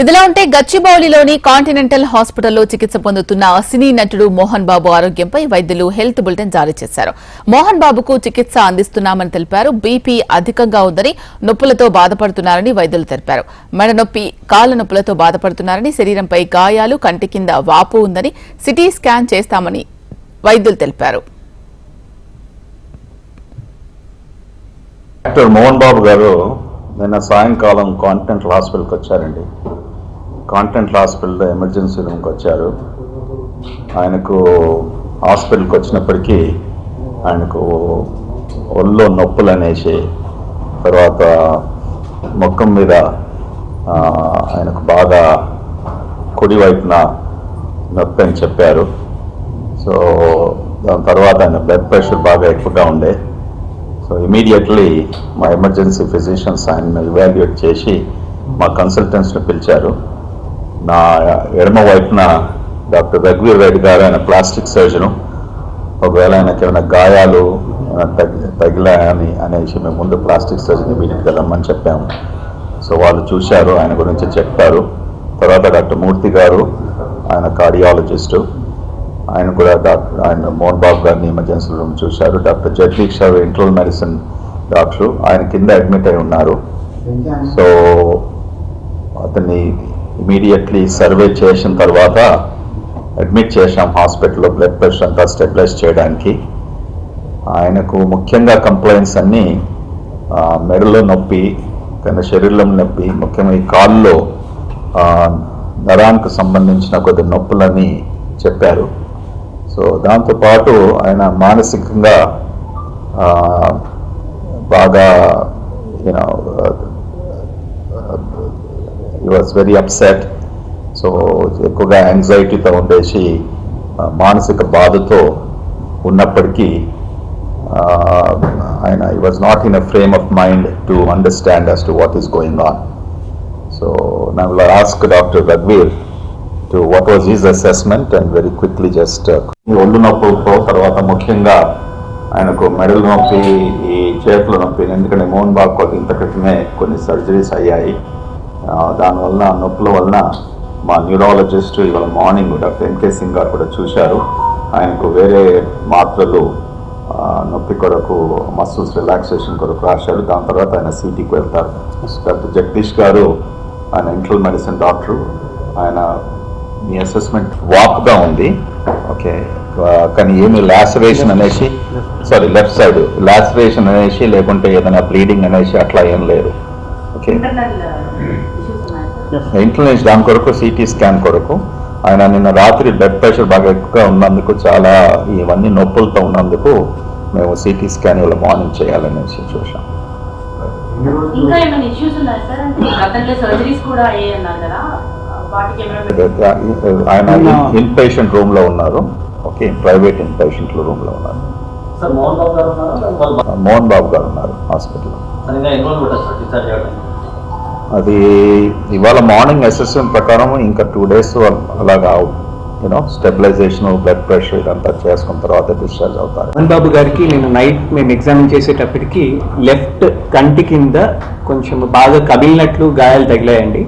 ఇదిలా ఉంటే గచ్చిబౌలిలోని కాంటినెంటల్ హాస్పిటల్లో చికిత్స పొందుతున్న సినీ నటుడు మోహన్ బాబు ఆరోగ్యంపై వైద్యులు హెల్త్ బులెటిన్ జారీ చేశారు. మోహన్ బాబుకు చికిత్స అందిస్తున్నామని తెలిపారు. బీపీ అధికంగా ఉందని, నొప్పులతో బాధపడుతున్నారని వైద్యులు తెలిపారు. మెడ నొప్పి, కాళ్ల నొప్పులతో బాధపడుతున్నారని, శరీరంపై గాయాలు, కంటి కింద వాపు ఉందని, సిటీ స్కాన్ చేస్తామని వైద్యులు తెలిపారు. డాక్టర్ మోహన్ బాబు గారు నిన్న సాయంకాలం కాంటినెంటల్ హాస్పిటల్కి వచ్చారండి. కాంటినెంటల్ హాస్పిటల్లో ఎమర్జెన్సీ రూమ్కి వచ్చారు. ఆయనకు హాస్పిటల్కి వచ్చినప్పటికీ ఆయనకు ఒళ్ళో నొప్పులు అనేసి, తర్వాత ముఖం మీద ఆయనకు బాగా కుడివైపున నొప్పి అని చెప్పారు. సో దాని తర్వాత ఆయన బ్లడ్ ప్రెషర్ బాగా ఎక్కువగా ఉండే. సో ఇమీడియట్లీ మా ఎమర్జెన్సీ ఫిజిషియన్స్ ఆయన ఇవాల్యుయేట్ చేసి మా కన్సల్టెంట్స్ని పిలిచారు. నా ఎడమ వైపున డాక్టర్ రఘువీర్ రెడ్డి గారు, ఆయన ప్లాస్టిక్ సర్జను. ఒకవేళ ఆయనకి ఏమైనా గాయాలు తగిలాయని అనేసి మేము ముందు ప్లాస్టిక్ సర్జన్ ఇమీడియట్గా రమ్మని చెప్పాము. సో వాళ్ళు చూశారు, ఆయన గురించి చెప్పారు. తర్వాత డాక్టర్ మూర్తి గారు, ఆయన కార్డియాలజిస్టు, ఆయన కూడా ఆయన మోహన్ బాబు గారిని ఎమర్జెన్సీ రూమ్ చూశారు. డాక్టర్ జగదీష్ గారు ఇంటర్నల్ మెడిసిన్ డాక్టరు, ఆయన కింద అడ్మిట్ అయి ఉన్నారు. సో అతన్ని ఇమీడియట్లీ సర్వే చేసిన తర్వాత అడ్మిట్ చేశాం హాస్పిటల్లో, బ్లడ్ ప్రెషర్ అంతా స్టెబిలైజ్ చేయడానికి. ఆయనకు ముఖ్యంగా కంప్లైంట్స్ అన్నీ మెడలో నొప్పి, కానీ శరీరంలో నొప్పి, ముఖ్యంగా ఈ కాల్లో నరానికి సంబంధించిన కొద్ది నొప్పులని చెప్పారు. సో దాంతోపాటు ఆయన మానసికంగా బాగా he was very upset. So ఎక్కువగా యాంగ్జైటీతో ఉండేసి మానసిక బాధతో ఉన్నప్పటికీ ఆయన he was not in a frame of mind to understand as to what is going on. So now will ask doctor రఘువీర్ to what was his assessment and very quickly just ఒళ్ళు నొప్పులతో, తర్వాత ముఖ్యంగా ఆయనకు మెడల నొప్పి, ఈ చేతుల నొప్పి, ఎందుకంటే మోహన్ బాబు ఇంత క్రితమే కొన్ని సర్జరీస్ అయ్యాయి. దానివల్ల నొప్పుల వలన మా న్యూరాలజిస్ట్ ఇవాళ మార్నింగ్ డాక్టర్ ఎంకే సింగ్ గారు కూడా చూశారు. ఆయనకు వేరే మాత్రలు నొప్పి కొరకు, మసిల్స్ రిలాక్సేషన్ కొరకు రాశారు. దాని తర్వాత ఆయన సిటీకి వెళ్తారు. డాక్టర్ జగదీష్ గారు, ఆయన ఇంటర్నల్ మెడిసిన్ డాక్టరు, ఆయన మీ అసెస్మెంట్ వాక్గా ఉంది, ఓకే, కానీ ఏమి లాసరేషన్ అనేసి, సారీ లెఫ్ట్ సైడ్ లాసరేషన్ అనేసి, లేకుంటే ఏదైనా బ్లీడింగ్ అనేసి అట్లా ఏం లేదు. ఓకే, ఇంటర్నల్ దాని కొరకు సిటీ స్కాన్ కొరకు ఆయన నిన్న రాత్రి బ్లడ్ ప్రెషర్ బాగా ఎక్కువగా ఉన్నందుకు, చాలా ఇవన్నీ నొప్పులతో ఉన్నందుకు మేము సిటీ స్కాన్ ఇలా మార్నింగ్ చేయాలనేసి చూసాం. ఆయన ఇన్ పేషెంట్ రూమ్ లో ఉన్నారు. Okay, private in patient room లో ఉన్నారు. మోహన్ బాబు గారు ఉన్నారు హాస్పిటల్లో. అది ఇవాళ మార్నింగ్ అసెస్మెంట్ ప్రకారం ఇంకా 2 days అలాగా స్టెబిలైజేషన్, బ్లడ్ ప్రెషర్ ఇదంతా చేసుకున్న తర్వాత డిశ్చార్జ్ అవుతారు. మోహన్ బాబు గారికి నేను నైట్ మేము ఎగ్జామిన్ చేసేటప్పటికి లెఫ్ట్ కంటి కింద కొంచెం బాగా కదిలినట్లు గాయాలు తగిలాయండి.